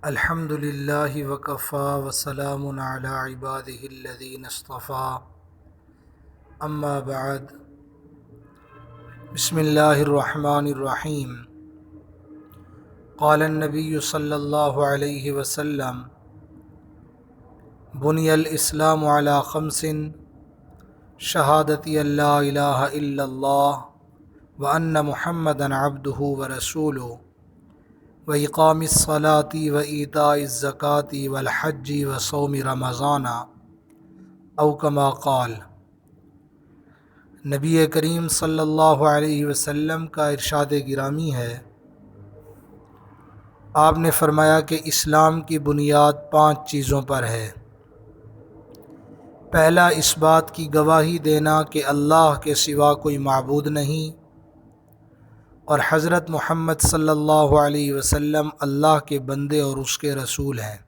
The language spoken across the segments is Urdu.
الحمد للہ وکفا وسلام علی عبادہ الذین اصطفیٰ اما بعد بسم اللہ الرحمن الرحیم قال النبی صلی اللہ علیہ وسلم بنی الاسلام علی خمس شہادت ان لا الہ الا اللہ وان محمدا عبدہ ورسولہ وإقام الصلاة وإيتاء الزكاة والحج وصوم رمضان او كما قال۔ نبی کریم صلی اللہ علیہ وسلم کا ارشاد گرامی ہے، آپ نے فرمایا کہ اسلام کی بنیاد 5 چیزوں پر ہے۔ پہلا، اس بات کی گواہی دینا کہ اللہ کے سوا کوئی معبود نہیں اور حضرت محمد صلی اللہ علیہ وسلم اللہ کے بندے اور اس کے رسول ہیں۔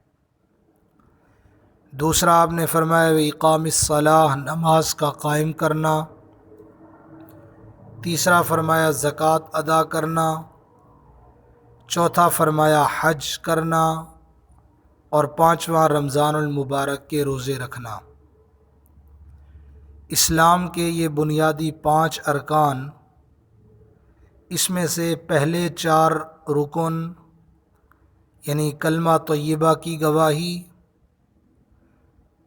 دوسرا، آپ نے فرمایا اقام الصلاۃ، نماز کا قائم کرنا۔ تیسرا فرمایا زکوٰۃ ادا کرنا۔ چوتھا فرمایا حج کرنا، اور پانچواں رمضان المبارک کے روزے رکھنا۔ اسلام کے یہ بنیادی 5 ارکان، اس میں سے پہلے 4 رکن یعنی کلمہ طیبہ کی گواہی،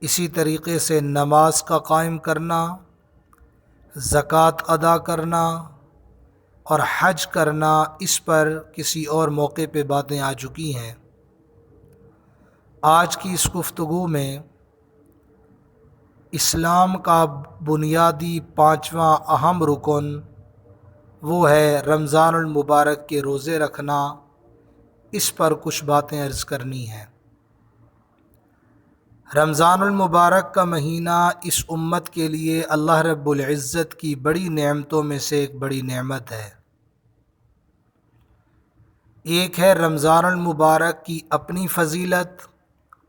اسی طریقے سے نماز کا قائم کرنا، زکوٰۃ ادا کرنا اور حج کرنا، اس پر کسی اور موقع پہ باتیں آ چکی ہیں۔ آج کی اس گفتگو میں اسلام کا بنیادی 5واں اہم رکن وہ ہے رمضان المبارک کے روزے رکھنا۔ اس پر کچھ باتیں عرض کرنی ہیں۔ رمضان المبارک کا مہینہ اس امت کے لیے اللہ رب العزت کی بڑی نعمتوں میں سے ایک بڑی نعمت ہے۔ ایک ہے رمضان المبارک کی اپنی فضیلت،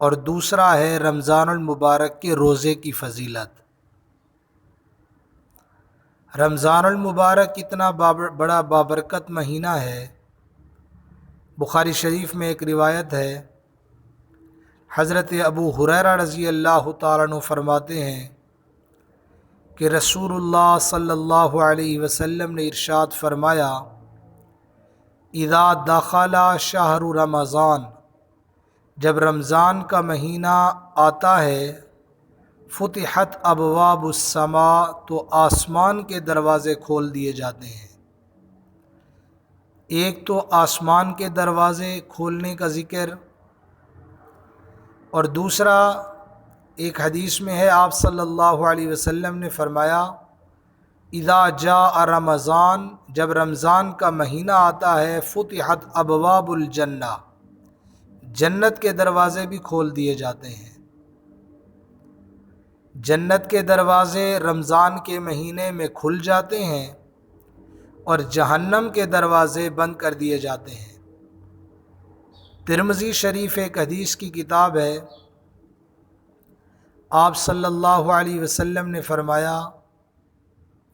اور دوسرا ہے رمضان المبارک کے روزے کی فضیلت۔ رمضان المبارک اتنا بڑا بابرکت مہینہ ہے، بخاری شریف میں ایک روایت ہے، حضرت ابو ہریرہ رضی اللہ تعالیٰ عنہ فرماتے ہیں کہ رسول اللہ صلی اللہ علیہ وسلم نے ارشاد فرمایا، اذا دخل شہر رمضان، جب رمضان کا مہینہ آتا ہے، فتحت ابواب السماء، تو آسمان کے دروازے کھول دیے جاتے ہیں۔ ایک تو آسمان کے دروازے کھولنے کا ذکر، اور دوسرا ایک حدیث میں ہے، آپ صلی اللہ علیہ وسلم نے فرمایا، اذا جاء رمضان، جب رمضان کا مہینہ آتا ہے، فتحت ابواب الجنہ، جنت کے دروازے بھی کھول دیے جاتے ہیں۔ جنت کے دروازے رمضان کے مہینے میں کھل جاتے ہیں اور جہنم کے دروازے بند کر دیے جاتے ہیں۔ ترمذی شریف ایک حدیث کی کتاب ہے، آپ صلی اللہ علیہ وسلم نے فرمایا،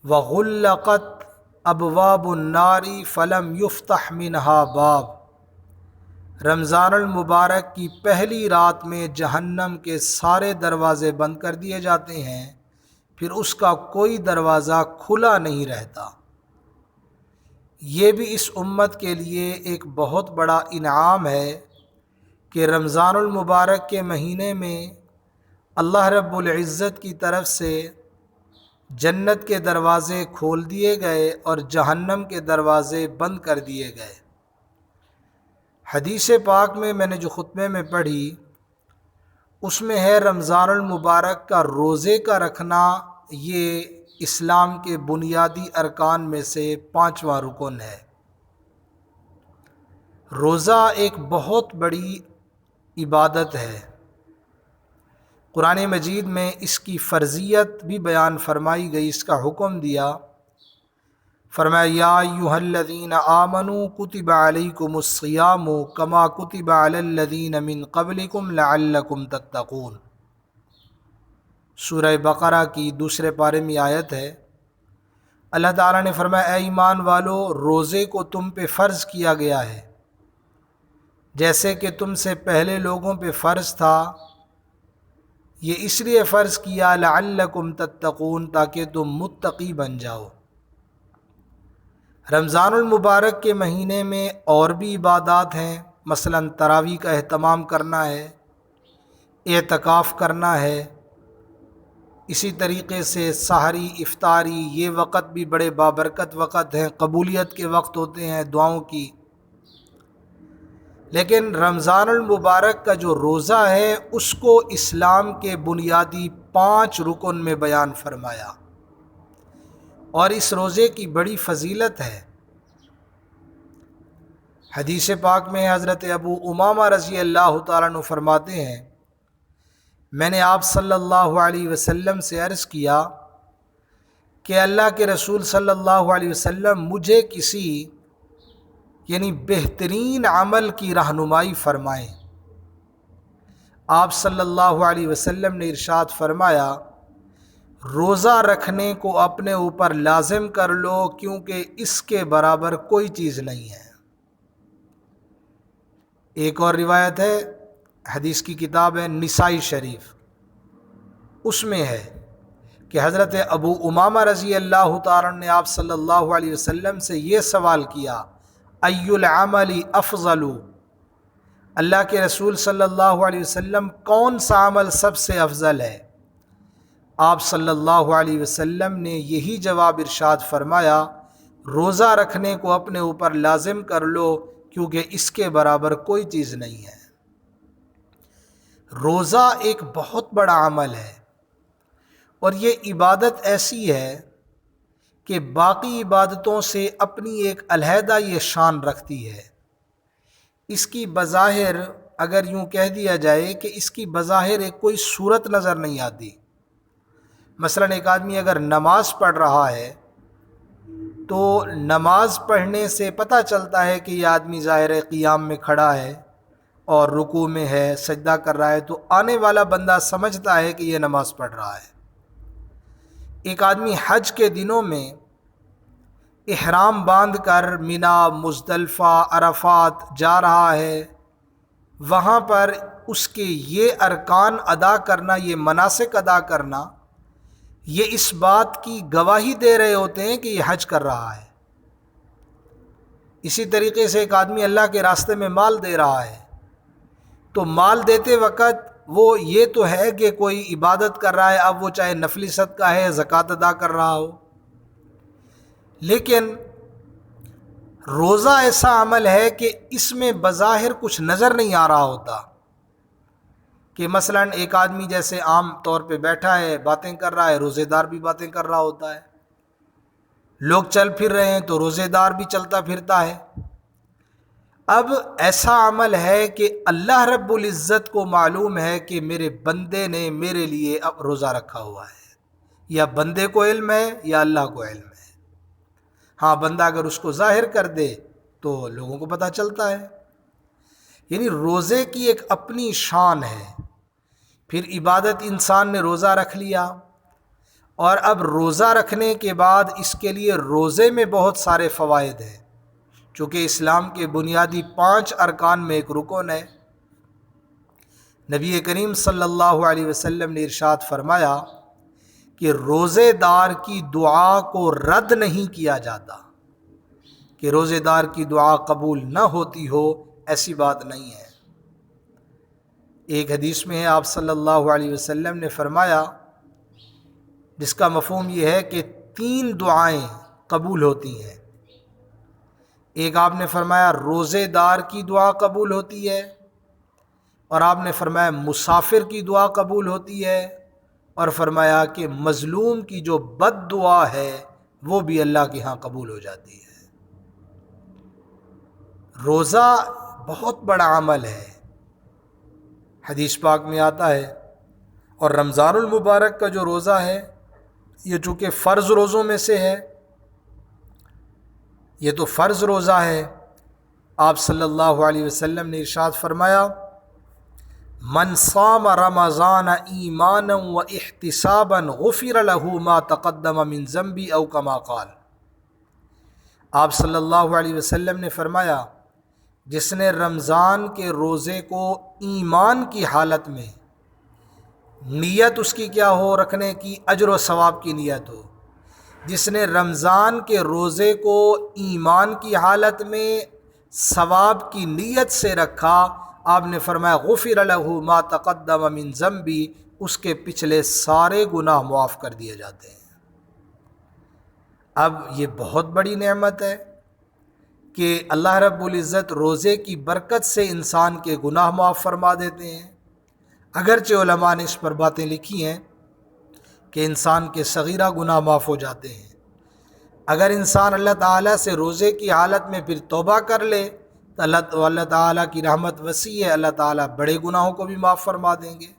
وَغُلَّقَتْ أَبْوَابُ النَّارِ فَلَمْ يُفْتَحْ مِنْهَا باب، رمضان المبارک کی پہلی رات میں جہنم کے سارے دروازے بند کر دیے جاتے ہیں، پھر اس کا کوئی دروازہ کھلا نہیں رہتا۔ یہ بھی اس امت کے لیے ایک بہت بڑا انعام ہے کہ رمضان المبارک کے مہینے میں اللہ رب العزت کی طرف سے جنت کے دروازے کھول دیے گئے اور جہنم کے دروازے بند کر دیے گئے۔ حدیث پاک میں نے جو خطبے میں پڑھی، اس میں ہے رمضان المبارک کا روزے کا رکھنا، یہ اسلام کے بنیادی ارکان میں سے 5واں رکن ہے۔ روزہ ایک بہت بڑی عبادت ہے۔ قرآن مجید میں اس کی فرضیت بھی بیان فرمائی گئی، اس کا حکم دیا، فرمایا یا ایھا الذین آمنوا کتب علیکم الصیام کما کتب علی الذین من قبلکم لعلکم تتقون۔ سورہ بقرہ کی دوسرے پارے میں آیت ہے۔ اللہ تعالیٰ نے فرمایا، اے ایمان والو، روزے کو تم پہ فرض کیا گیا ہے جیسے کہ تم سے پہلے لوگوں پہ فرض تھا، یہ اس لیے فرض کیا لعلکم تتقون، تاکہ تم متقی بن جاؤ۔ رمضان المبارک کے مہینے میں اور بھی عبادات ہیں، مثلا تراویح کا اہتمام کرنا ہے، اعتکاف کرنا ہے، اسی طریقے سے سحری، افطاری، یہ وقت بھی بڑے بابرکت وقت ہیں، قبولیت کے وقت ہوتے ہیں دعاؤں کی۔ لیکن رمضان المبارک کا جو روزہ ہے اس کو اسلام کے بنیادی 5 رکن میں بیان فرمایا، اور اس روزے کی بڑی فضیلت ہے۔ حدیث پاک میں حضرت ابو امامہ رضی اللہ تعالیٰ عنہ فرماتے ہیں، میں نے آپ صلی اللہ علیہ وسلم سے عرض کیا کہ اللہ کے رسول صلی اللہ علیہ وسلم مجھے کسی بہترین عمل کی رہنمائی فرمائیں۔ آپ صلی اللہ علیہ وسلم نے ارشاد فرمایا، روزہ رکھنے کو اپنے اوپر لازم کر لو، کیونکہ اس کے برابر کوئی چیز نہیں ہے۔ ایک اور روایت ہے، حدیث کی کتاب ہے نسائی شریف، اس میں ہے کہ حضرت ابو امامہ رضی اللہ تعالیٰ نے آپ صلی اللہ علیہ وسلم سے یہ سوال کیا، ای العمل افضل، اللہ کے رسول صلی اللہ علیہ وسلم کون سا عمل سب سے افضل ہے؟ آپ صلی اللہ علیہ وسلم نے یہی جواب ارشاد فرمایا، روزہ رکھنے کو اپنے اوپر لازم کر لو، کیونکہ اس کے برابر کوئی چیز نہیں ہے۔ روزہ ایک بہت بڑا عمل ہے، اور یہ عبادت ایسی ہے کہ باقی عبادتوں سے اپنی ایک علیحدہ یہ شان رکھتی ہے۔ اس کی بظاہر اگر یوں کہہ دیا جائے کہ اس کی بظاہر ایک کوئی صورت نظر نہیں آتی۔ مثلا ایک آدمی اگر نماز پڑھ رہا ہے تو نماز پڑھنے سے پتہ چلتا ہے کہ یہ آدمی ظاہر قیام میں کھڑا ہے اور رکوع میں ہے، سجدہ کر رہا ہے، تو آنے والا بندہ سمجھتا ہے کہ یہ نماز پڑھ رہا ہے۔ ایک آدمی حج کے دنوں میں احرام باندھ کر مینا، مزدلفہ، عرفات جا رہا ہے، وہاں پر اس کے یہ ارکان ادا کرنا، یہ مناسک ادا کرنا، یہ اس بات کی گواہی دے رہے ہوتے ہیں کہ یہ حج کر رہا ہے۔ اسی طریقے سے ایک آدمی اللہ کے راستے میں مال دے رہا ہے، تو مال دیتے وقت وہ یہ تو ہے کہ کوئی عبادت کر رہا ہے، اب وہ چاہے نفلی صدقہ ہے، زکوٰۃ ادا کر رہا ہو۔ لیکن روزہ ایسا عمل ہے کہ اس میں بظاہر کچھ نظر نہیں آ رہا ہوتا، کہ مثلا ایک آدمی جیسے عام طور پہ بیٹھا ہے، باتیں کر رہا ہے، روزے دار بھی باتیں کر رہا ہوتا ہے، لوگ چل پھر رہے ہیں تو روزے دار بھی چلتا پھرتا ہے۔ اب ایسا عمل ہے کہ اللہ رب العزت کو معلوم ہے کہ میرے بندے نے میرے لیے اب روزہ رکھا ہوا ہے، یا بندے کو علم ہے یا اللہ کو علم ہے۔ ہاں، بندہ اگر اس کو ظاہر کر دے تو لوگوں کو پتہ چلتا ہے۔ یعنی روزے کی ایک اپنی شان ہے۔ پھر عبادت انسان نے روزہ رکھ لیا، اور اب روزہ رکھنے کے بعد اس کے لیے روزے میں بہت سارے فوائد ہیں، چونکہ اسلام کے بنیادی 5 ارکان میں ایک رکن ہے۔ نبی کریم صلی اللہ علیہ وسلم نے ارشاد فرمایا کہ روزے دار کی دعا کو رد نہیں کیا جاتا، کہ روزے دار کی دعا قبول نہ ہوتی ہو، ایسی بات نہیں ہے۔ ایک حدیث میں ہے آپ صلی اللہ علیہ وسلم نے فرمایا، جس کا مفہوم یہ ہے کہ 3 دعائیں قبول ہوتی ہیں۔ ایک آپ نے فرمایا روزے دار کی دعا قبول ہوتی ہے، اور آپ نے فرمایا مسافر کی دعا قبول ہوتی ہے، اور فرمایا کہ مظلوم کی جو بد دعا ہے وہ بھی اللہ کے ہاں قبول ہو جاتی ہے۔ روزہ بہت بڑا عمل ہے، حدیث پاک میں آتا ہے۔ اور رمضان المبارک کا جو روزہ ہے، یہ چونکہ فرض روزوں میں سے ہے، یہ تو فرض روزہ ہے۔ آپ صلی اللہ علیہ وسلم نے ارشاد فرمایا، من صام رمضان ایمانا و احتسابا غفر له ما تقدم من ذنبی او کما قال۔ آپ صلی اللہ علیہ وسلم نے فرمایا جس نے رمضان کے روزے کو ایمان کی حالت میں، نیت اس کی کیا ہو رکھنے کی، اجر و ثواب کی نیت ہو، جس نے رمضان کے روزے کو ایمان کی حالت میں ثواب کی نیت سے رکھا، آپ نے فرمایا غفر لہ ما تقدم من ذنبی، اس کے پچھلے سارے گناہ معاف کر دیے جاتے ہیں۔ اب یہ بہت بڑی نعمت ہے کہ اللہ رب العزت روزے کی برکت سے انسان کے گناہ معاف فرما دیتے ہیں۔ اگرچہ علماء نے اس پر باتیں لکھی ہیں کہ انسان کے صغیرہ گناہ معاف ہو جاتے ہیں، اگر انسان اللہ تعالیٰ سے روزے کی حالت میں پھر توبہ کر لے تو اللہ تعالیٰ کی رحمت وسیع ہے، اللہ تعالیٰ بڑے گناہوں کو بھی معاف فرما دیں گے۔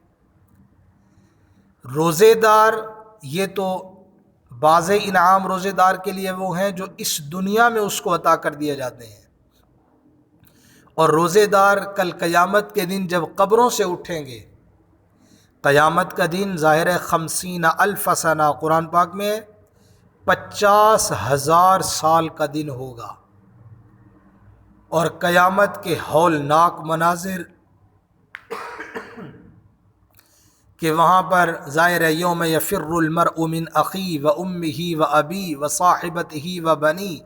روزے دار، یہ تو بعض انعام روزے دار کے لیے وہ ہیں جو اس دنیا میں اس کو عطا کر دیے جاتے ہیں، اور روزے دار کل قیامت کے دن جب قبروں سے اٹھیں گے، قیامت کا دن ظاہر ہے 50,000 سنہ، قرآن پاک میں 50,000 سال کا دن ہوگا، اور قیامت کے ہولناک مناظر کہ وہاں پر ظاہر ہے یوم یفر المرء من اخیہ و امہ و ابی و صاحبتہ و بنی،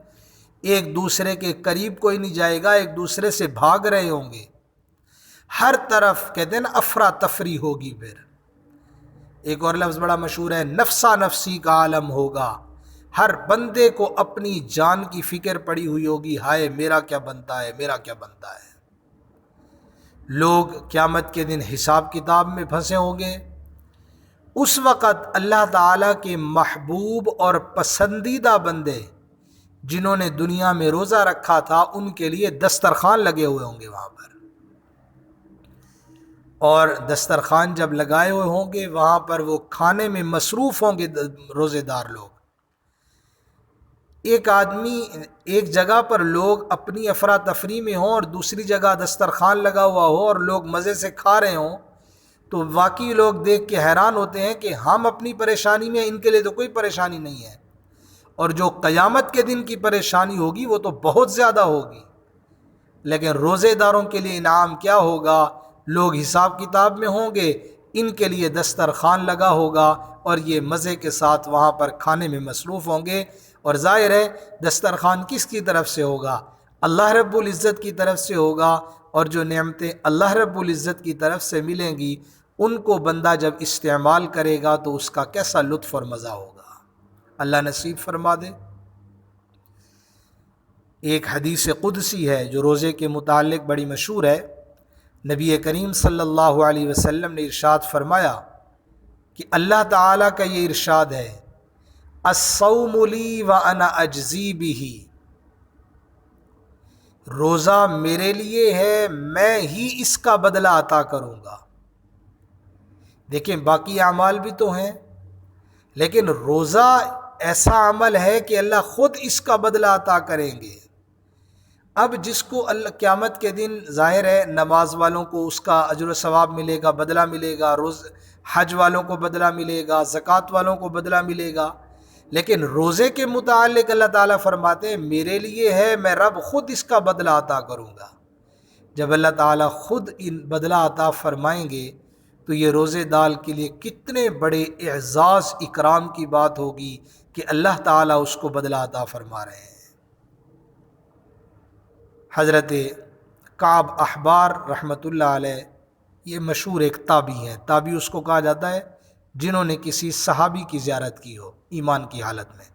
ایک دوسرے کے قریب کوئی نہیں جائے گا، ایک دوسرے سے بھاگ رہے ہوں گے، ہر طرف کہتے ہیں نا افراتفری ہوگی۔ پھر ایک اور لفظ بڑا مشہور ہے، نفسا نفسی کا عالم ہوگا، ہر بندے کو اپنی جان کی فکر پڑی ہوئی ہوگی، ہائے میرا کیا بنتا ہے، میرا کیا بنتا ہے۔ لوگ قیامت کے دن حساب کتاب میں پھنسے ہوں گے، اس وقت اللہ تعالیٰ کے محبوب اور پسندیدہ بندے جنہوں نے دنیا میں روزہ رکھا تھا ان کے لیے دسترخوان لگے ہوئے ہوں گے وہاں پر، اور دسترخوان جب لگائے ہوئے ہوں گے وہاں پر وہ کھانے میں مصروف ہوں گے روزے دار لوگ۔ ایک آدمی، ایک جگہ پر لوگ اپنی افراتفری میں ہوں اور دوسری جگہ دسترخوان لگا ہوا ہو اور لوگ مزے سے کھا رہے ہوں، تو واقعی لوگ دیکھ کے حیران ہوتے ہیں کہ ہم اپنی پریشانی میں، ان کے لیے تو کوئی پریشانی نہیں ہے، اور جو قیامت کے دن کی پریشانی ہوگی وہ تو بہت زیادہ ہوگی۔ لیکن روزے داروں کے لیے انعام کیا ہوگا؟ لوگ حساب کتاب میں ہوں گے، ان کے لیے دسترخوان لگا ہوگا اور یہ مزے کے ساتھ وہاں پر کھانے میں مصروف ہوں گے۔ اور ظاہر ہے دسترخوان کس کی طرف سے ہوگا؟ اللہ رب العزت کی طرف سے ہوگا، اور جو نعمتیں اللہ رب العزت کی طرف سے ملیں گی ان کو بندہ جب استعمال کرے گا تو اس کا کیسا لطف اور مزہ ہوگا، اللہ نصیب فرما دے۔ ایک حدیث قدسی ہے جو روزے کے متعلق بڑی مشہور ہے، نبی کریم صلی اللہ علیہ وسلم نے ارشاد فرمایا کہ اللہ تعالیٰ کا یہ ارشاد ہے، الصوم لی وانا اجزی بہ، روزہ میرے لیے ہے، میں ہی اس کا بدلہ عطا کروں گا۔ دیکھیں باقی اعمال بھی تو ہیں، لیکن روزہ ایسا عمل ہے کہ اللہ خود اس کا بدلہ عطا کریں گے۔ اب جس کو اللہ قیامت کے دن ظاہر ہے نماز والوں کو اس کا اجر و ثواب ملے گا، بدلہ ملے گا، حج والوں کو بدلہ ملے گا، زکوٰۃ والوں کو بدلہ ملے گا، لیکن روزے کے متعلق اللہ تعالیٰ فرماتے ہیں میرے لیے ہے، میں رب خود اس کا بدلہ عطا کروں گا۔ جب اللہ تعالیٰ خود ان بدلہ عطا فرمائیں گے تو یہ روزے دار کے لیے کتنے بڑے اعزاز اکرام کی بات ہوگی کہ اللہ تعالیٰ اس کو بدلہ عطا فرما رہے ہیں۔ حضرت کعب احبار رحمۃ اللہ علیہ یہ مشہور ایک تابعی ہیں، تابعی اس کو کہا جاتا ہے جنہوں نے کسی صحابی کی زیارت کی ہو ایمان کی حالت میں۔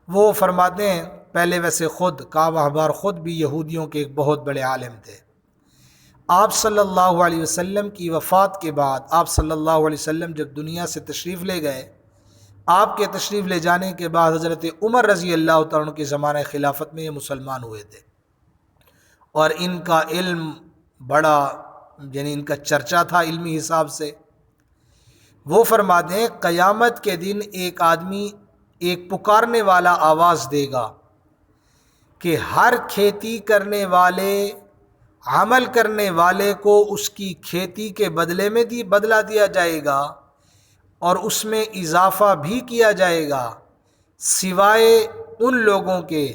وہ فرماتے ہیں پہلے ویسے خود کعب احبار خود بھی یہودیوں کے ایک بہت بڑے عالم تھے۔ آپ صلی اللہ علیہ وسلم کی وفات کے بعد آپ صلی اللہ علیہ وسلم جب دنیا سے تشریف لے گئے، آپ کے تشریف لے جانے کے بعد حضرت عمر رضی اللہ تعالیٰ عنہ کے زمانہ خلافت میں یہ مسلمان ہوئے تھے، اور ان کا علم بڑا، یعنی ان کا چرچا تھا علمی حساب سے۔ وہ فرماتے ہیں قیامت کے دن ایک آدمی ایک پکارنے والا آواز دے گا کہ ہر کھیتی کرنے والے، عمل کرنے والے کو اس کی کھیتی کے بدلے میں بدلہ دیا جائے گا اور اس میں اضافہ بھی کیا جائے گا، سوائے ان لوگوں کے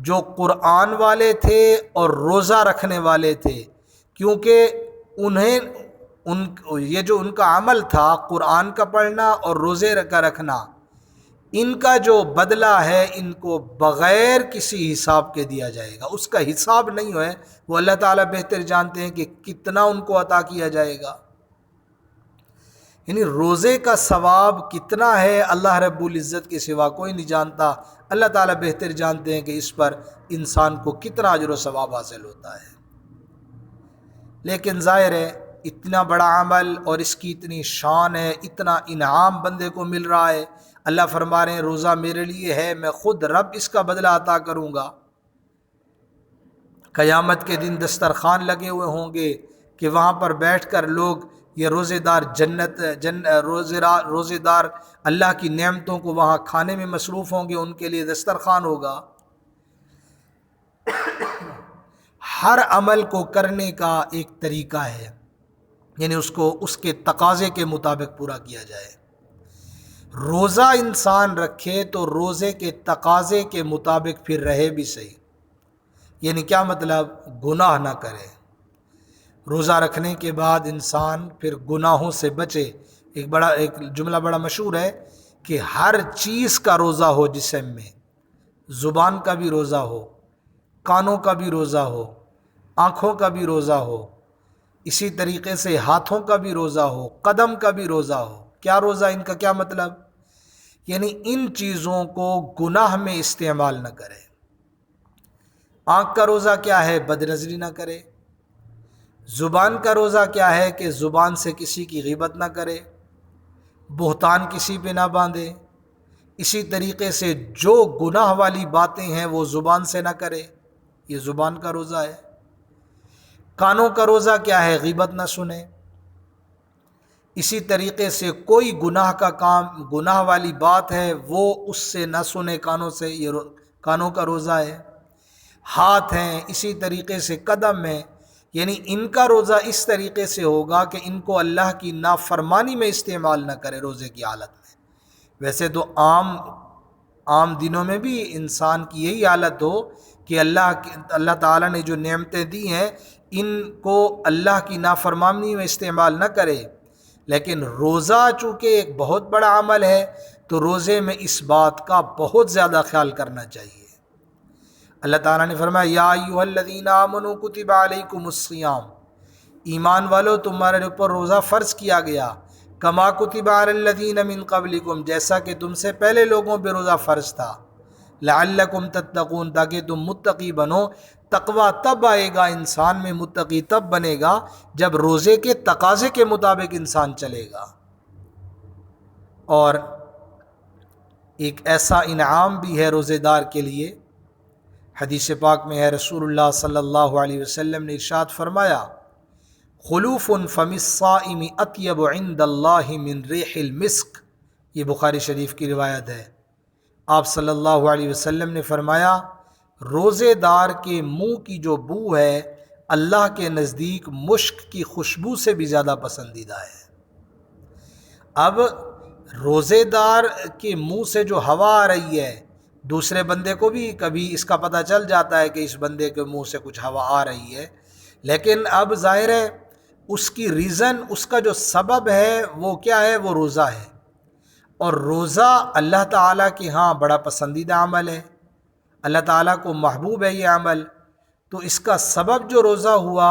جو قرآن والے تھے اور روزہ رکھنے والے تھے، کیونکہ یہ جو ان کا عمل تھا قرآن کا پڑھنا اور روزے کا رکھنا، ان کا جو بدلہ ہے ان کو بغیر کسی حساب کے دیا جائے گا، اس کا حساب نہیں ہے، وہ اللہ تعالیٰ بہتر جانتے ہیں کہ کتنا ان کو عطا کیا جائے گا۔ یعنی روزے کا ثواب کتنا ہے اللہ رب العزت کے سوا کوئی نہیں جانتا، اللہ تعالیٰ بہتر جانتے ہیں کہ اس پر انسان کو کتنا اجر و ثواب حاصل ہوتا ہے۔ لیکن ظاہر ہے اتنا بڑا عمل اور اس کی اتنی شان ہے، اتنا انعام بندے کو مل رہا ہے، اللہ فرما رہے ہیں روزہ میرے لیے ہے، میں خود رب اس کا بدلہ عطا کروں گا۔ قیامت کے دن دسترخوان لگے ہوئے ہوں گے کہ وہاں پر بیٹھ کر لوگ یہ روزے دار روزے دار اللہ کی نعمتوں کو وہاں کھانے میں مصروف ہوں گے، ان کے لیے دسترخوان ہوگا۔ ہر عمل کو کرنے کا ایک طریقہ ہے، یعنی اس کو اس کے تقاضے کے مطابق پورا کیا جائے۔ روزہ انسان رکھے تو روزے کے تقاضے کے مطابق پھر رہے بھی صحیح، یعنی کیا مطلب؟ گناہ نہ کرے۔ روزہ رکھنے کے بعد انسان پھر گناہوں سے بچے۔ ایک جملہ بڑا مشہور ہے کہ ہر چیز کا روزہ ہو جسم میں، زبان کا بھی روزہ ہو، کانوں کا بھی روزہ ہو، آنکھوں کا بھی روزہ ہو، اسی طریقے سے ہاتھوں کا بھی روزہ ہو، قدم کا بھی روزہ ہو۔ کیا روزہ؟ ان کا کیا مطلب؟ یعنی ان چیزوں کو گناہ میں استعمال نہ کرے۔ آنکھ کا روزہ کیا ہے؟ بد نظری نہ کرے۔ زبان کا روزہ کیا ہے؟ کہ زبان سے کسی کی غیبت نہ کرے، بہتان کسی پہ نہ باندھے۔ اسی طریقے سے جو گناہ والی باتیں ہیں وہ زبان سے نہ کرے، یہ زبان کا روزہ ہے۔ کانوں کا روزہ کیا ہے؟ غیبت نہ سنے۔ اسی طریقے سے کوئی گناہ کا کام، گناہ والی بات ہے وہ اس سے نہ سنے کانوں سے، یہ کانوں کا روزہ ہے۔ ہاتھ ہیں، اسی طریقے سے قدم ہیں، یعنی ان کا روزہ اس طریقے سے ہوگا کہ ان کو اللہ کی نافرمانی میں استعمال نہ کرے روزے کی حالت میں۔ ویسے تو عام دنوں میں بھی انسان کی یہی حالت ہو کہ اللہ تعالیٰ نے جو نعمتیں دی ہیں ان کو اللہ کی نافرمانی میں استعمال نہ کرے، لیکن روزہ چونکہ ایک بہت بڑا عمل ہے تو روزے میں اس بات کا بہت زیادہ خیال کرنا چاہیے۔ اللہ تعالیٰ نے فرمایا یا ایھا الذین آمنوا کتب علیکم الصیام، ایمان والو تمہارے اوپر روزہ فرض کیا گیا، کما کتب علی الذین من قبلکم، جیسا کہ تم سے پہلے لوگوں پہ روزہ فرض تھا، لعلکم تتقون، تاکہ تم متقی بنو۔ تقوی تب آئے گا انسان میں، متقی تب بنے گا جب روزے کے تقاضے کے مطابق انسان چلے گا۔ اور ایک ایسا انعام بھی ہے روزے دار کے لیے، حدیث پاک میں ہے، رسول اللہ صلی اللہ علیہ وسلم نے ارشاد فرمایا خلوف فم الصائم اطیب عند اللہ من ریح المسک، یہ بخاری شریف کی روایت ہے۔ آپ صلی اللہ علیہ وسلم نے فرمایا روزے دار کے منہ کی جو بو ہے اللہ کے نزدیک مشک کی خوشبو سے بھی زیادہ پسندیدہ ہے۔ اب روزے دار کے منہ سے جو ہوا آ رہی ہے، دوسرے بندے کو بھی کبھی اس کا پتہ چل جاتا ہے کہ اس بندے کے منہ سے کچھ ہوا آ رہی ہے، لیکن اب ظاہر ہے اس کی ریزن، اس کا جو سبب ہے وہ کیا ہے؟ وہ روزہ ہے، اور روزہ اللہ تعالیٰ کے ہاں بڑا پسندیدہ عمل ہے، اللہ تعالیٰ کو محبوب ہے یہ عمل، تو اس کا سبب جو روزہ ہوا،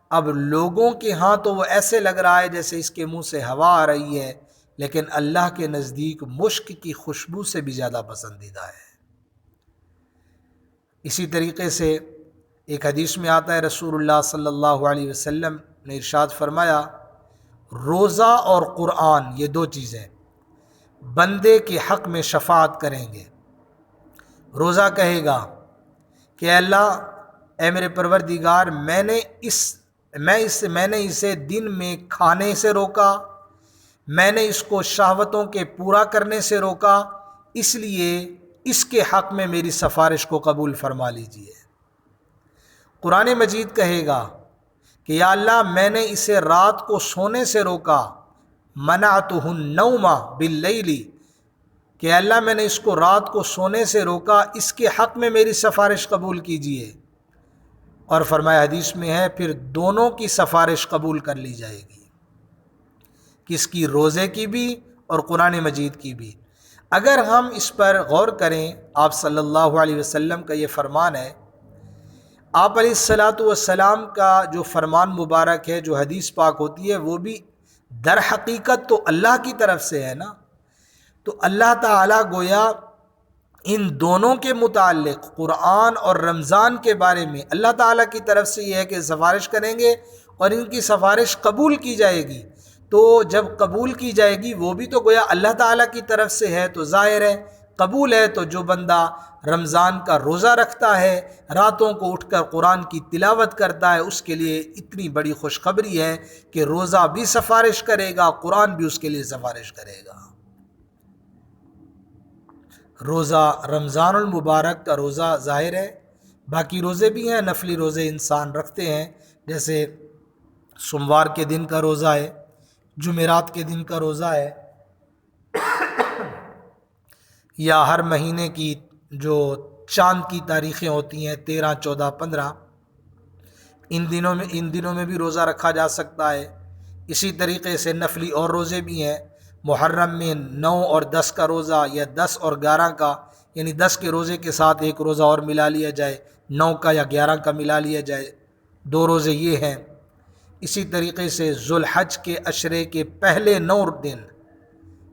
اب لوگوں کے ہاں تو وہ ایسے لگ رہا ہے جیسے اس کے منہ سے ہوا آ رہی ہے، لیکن اللہ کے نزدیک مشک کی خوشبو سے بھی زیادہ پسندیدہ ہے۔ اسی طریقے سے ایک حدیث میں آتا ہے رسول اللہ صلی اللہ علیہ وسلم نے ارشاد فرمایا روزہ اور قرآن، یہ دو چیزیں بندے کے حق میں شفاعت کریں گے۔ روزہ کہے گا کہ اے اللہ، اے میرے پروردگار، میں نے اسے دن میں کھانے سے روکا، میں نے اس کو شہوتوں کے پورا کرنے سے روکا، اس لیے اس کے حق میں میری سفارش کو قبول فرما لیجیے۔ قرآن مجید کہے گا کہ یا اللہ، میں نے اسے رات کو سونے سے روکا، منعتہ النوم باللیل، کہ اللہ میں نے اس کو رات کو سونے سے روکا، اس کے حق میں میری سفارش قبول کیجیے۔ اور فرمایا حدیث میں ہے پھر دونوں کی سفارش قبول کر لی جائے گی، کس کی؟ روزے کی بھی اور قرآن مجید کی بھی۔ اگر ہم اس پر غور کریں، آپ صلی اللہ علیہ وسلم کا یہ فرمان ہے، آپ علیہ الصلاۃ والسلام کا جو فرمان مبارک ہے، جو حدیث پاک ہوتی ہے، وہ بھی در حقیقت تو اللہ کی طرف سے ہے نا۔ تو اللہ تعالیٰ گویا ان دونوں کے متعلق قرآن اور رمضان کے بارے میں اللہ تعالیٰ کی طرف سے یہ ہے کہ سفارش کریں گے اور ان کی سفارش قبول کی جائے گی۔ تو جب قبول کی جائے گی وہ بھی تو گویا اللہ تعالیٰ کی طرف سے ہے، تو ظاہر ہے قبول ہے۔ تو جو بندہ رمضان کا روزہ رکھتا ہے، راتوں کو اٹھ کر قرآن کی تلاوت کرتا ہے، اس کے لیے اتنی بڑی خوشخبری ہے کہ روزہ بھی سفارش کرے گا، قرآن بھی اس کے لیے سفارش کرے گا۔ روزہ رمضان المبارک کا روزہ ظاہر ہے، باقی روزے بھی ہیں، نفلی روزے انسان رکھتے ہیں، جیسے سوموار کے دن کا روزہ ہے، جمعرات کے دن کا روزہ ہے، یا ہر مہینے کی جو چاند کی تاریخیں ہوتی ہیں 13، 14، 15، ان دنوں میں بھی روزہ رکھا جا سکتا ہے۔ اسی طریقے سے نفلی اور روزے بھی ہیں، محرم میں 9 اور 10 کا روزہ، یا 10 اور 11 کا، یعنی 10 کے روزے کے ساتھ ایک روزہ اور ملا لیا جائے، 9 کا یا 11 کا ملا لیا جائے، 2 روزے یہ ہیں۔ اسی طریقے سے ذوالحج کے عشرے کے پہلے 9 دن،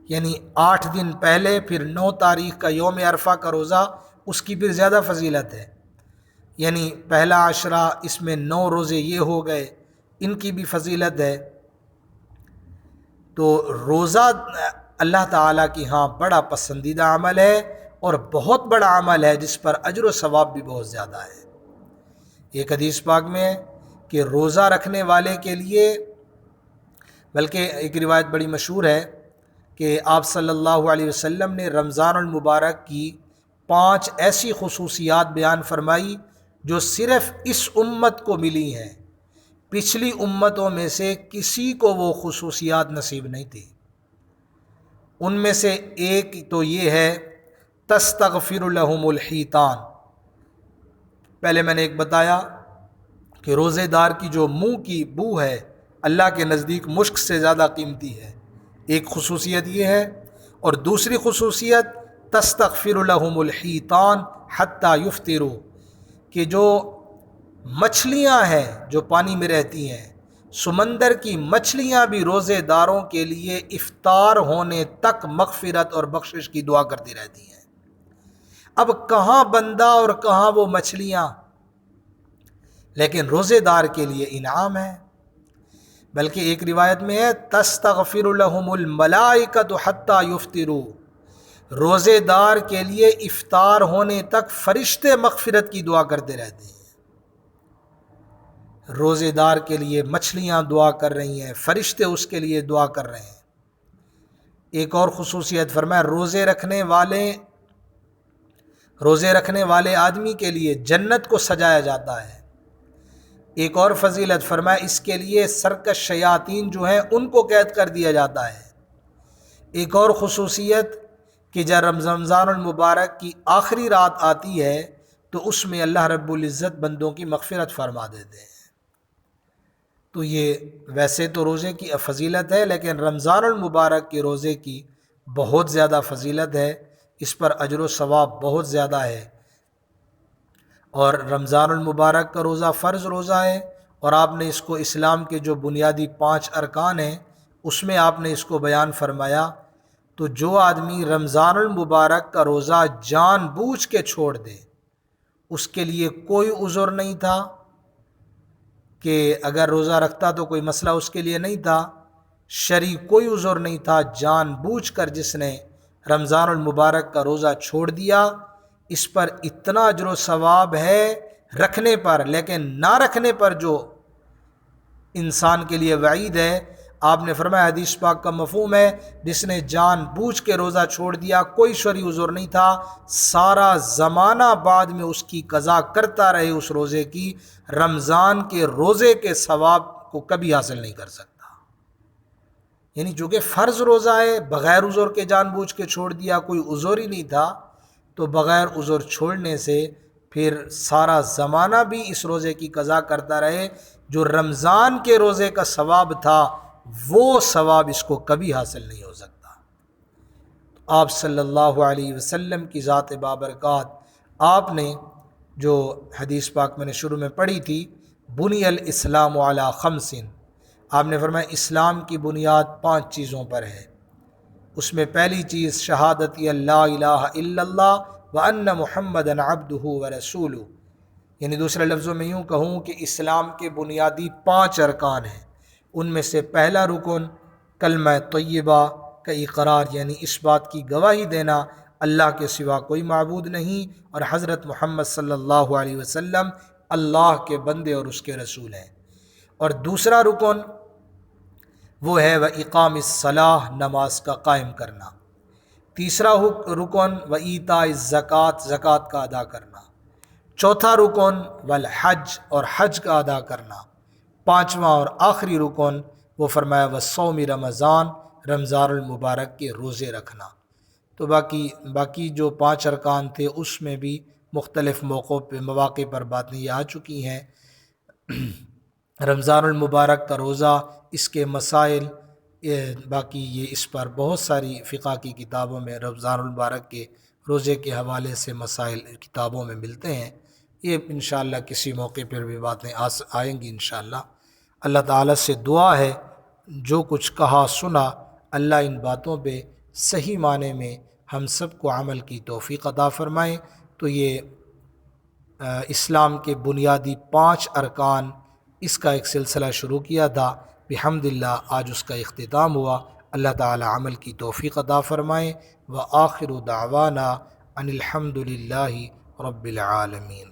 یعنی 8 دن پہلے، پھر 9 تاریخ کا یوم عرفہ کا روزہ، اس کی پھر زیادہ فضیلت ہے، یعنی پہلا عشرہ، اس میں 9 روزے یہ ہو گئے، ان کی بھی فضیلت ہے۔ تو روزہ اللہ تعالیٰ کی ہاں بڑا پسندیدہ عمل ہے اور بہت بڑا عمل ہے، جس پر اجر و ثواب بھی بہت زیادہ ہے۔ ایک حدیث پاک میں ہے کہ روزہ رکھنے والے کے لیے، بلکہ ایک روایت بڑی مشہور ہے کہ آپ صلی اللہ علیہ وسلم نے رمضان المبارک کی 5 ایسی خصوصیات بیان فرمائی جو صرف اس امت کو ملی ہیں، پچھلی امتوں میں سے کسی کو وہ خصوصیات نصیب نہیں تھی۔ ان میں سے ایک تو یہ ہے تستغفر لهم الحیتان۔ پہلے میں نے ایک بتایا کہ روزے دار کی جو منہ کی بو ہے اللہ کے نزدیک مشک سے زیادہ قیمتی ہے، ایک خصوصیت یہ ہے۔ اور دوسری خصوصیت تستغفر لهم الحیتان حتی یفطروا، کہ جو مچھلیاں ہیں جو پانی میں رہتی ہیں، سمندر کی مچھلیاں بھی روزے داروں کے لیے افطار ہونے تک مغفرت اور بخشش کی دعا کرتی رہتی ہیں۔ اب کہاں بندہ اور کہاں وہ مچھلیاں، لیکن روزے دار کے لیے انعام ہے۔ بلکہ ایک روایت میں ہے تستغفر لهم الملائکۃ حتی یفطروا، روزے دار کے لیے افطار ہونے تک فرشتے مغفرت کی دعا کرتے رہتے ہیں۔ روزے دار کے لیے مچھلیاں دعا کر رہی ہیں، فرشتے اس کے لیے دعا کر رہے ہیں۔ ایک اور خصوصیت فرمایا روزے رکھنے والے آدمی کے لیے جنت کو سجایا جاتا ہے۔ ایک اور فضیلت فرمایا اس کے لیے سرکش شیاطین جو ہیں ان کو قید کر دیا جاتا ہے۔ ایک اور خصوصیت کہ جب رمضان المبارک کی آخری رات آتی ہے تو اس میں اللہ رب العزت بندوں کی مغفرت فرما دیتے ہیں۔ تو یہ ویسے تو روزے کی فضیلت ہے، لیکن رمضان المبارک کے روزے کی بہت زیادہ فضیلت ہے، اس پر اجر و ثواب بہت زیادہ ہے۔ اور رمضان المبارک کا روزہ فرض روزہ ہے، اور آپ نے اس کو اسلام کے جو بنیادی 5 ارکان ہیں اس میں آپ نے اس کو بیان فرمایا۔ تو جو آدمی رمضان المبارک کا روزہ جان بوجھ کے چھوڑ دے، اس کے لیے کوئی عذر نہیں تھا کہ اگر روزہ رکھتا تو کوئی مسئلہ اس کے لیے نہیں تھا، شرعی کوئی عذر نہیں تھا، جان بوجھ کر جس نے رمضان المبارک کا روزہ چھوڑ دیا، اس پر اتنا اجر و ثواب ہے رکھنے پر، لیکن نہ رکھنے پر جو انسان کے لیے وعید ہے، آپ نے فرمایا حدیث پاک کا مفہوم ہے جس نے جان بوجھ کے روزہ چھوڑ دیا، کوئی شرعی عذر نہیں تھا، سارا زمانہ بعد میں اس کی قضا کرتا رہے اس روزے کی، رمضان کے روزے کے ثواب کو کبھی حاصل نہیں کر سکتا۔ یعنی چونکہ فرض روزہ ہے، بغیر عذر کے جان بوجھ کے چھوڑ دیا، کوئی عذر ہی نہیں تھا، تو بغیر عذر چھوڑنے سے پھر سارا زمانہ بھی اس روزے کی قضا کرتا رہے، جو رمضان کے روزے کا ثواب تھا وہ ثواب اس کو کبھی حاصل نہیں ہو سکتا۔ آپ صلی اللہ علیہ وسلم کی ذات بابرکات، آپ نے جو حدیث پاک میں نے شروع میں پڑھی تھی، بنی الاسلام علی خمس، آپ نے فرمایا اسلام کی بنیاد 5 چیزوں پر ہے۔ اس میں پہلی چیز شہادت اللہ الہ الا اللہ وان محمدً عبدہ ورسولہ، یعنی دوسرے لفظوں میں یوں کہوں کہ اسلام کے بنیادی 5 ارکان ہیں۔ ان میں سے پہلا رکن کلمہ طیبہ کا اقرار، یعنی اس بات کی گواہی دینا اللہ کے سوا کوئی معبود نہیں اور حضرت محمد صلی اللہ علیہ وسلم اللہ کے بندے اور اس کے رسول ہیں۔ اور دوسرا رکن وہ ہے وَإِقَامِ الصَّلَاةِ، نماز کا قائم کرنا۔ تیسرا رکن وَإِيتَاءِ الزَّكَاةِ، زکوٰۃ کا ادا کرنا۔ چوتھا رکن والحج، اور حج کا ادا کرنا۔ پانچواں اور آخری رکن وہ فرمایا وصوم رمضان، رمضان المبارک کے روزے رکھنا۔ تو باقی جو 5 ارکان تھے اس میں بھی مختلف مواقع پر باتیں یہ آ چکی ہیں۔ رمضان المبارک کا روزہ، اس کے مسائل، باقی یہ اس پر بہت ساری فقہ کی کتابوں میں رمضان المبارک کے روزے کے حوالے سے مسائل کتابوں میں ملتے ہیں۔ یہ انشاءاللہ کسی موقع پر بھی باتیں آئیں گی انشاءاللہ۔ اللہ تعالیٰ سے دعا ہے جو کچھ کہا سنا اللہ ان باتوں پہ صحیح معنی میں ہم سب کو عمل کی توفیق عطا فرمائے۔ تو یہ اسلام کے بنیادی 5 ارکان، اس کا ایک سلسلہ شروع کیا تھا، بحمد اللہ آج اس کا اختتام ہوا۔ اللہ تعالی عمل کی توفیق عطا فرمائے۔ وآخر دعوانا ان الحمد للہ رب العالمین۔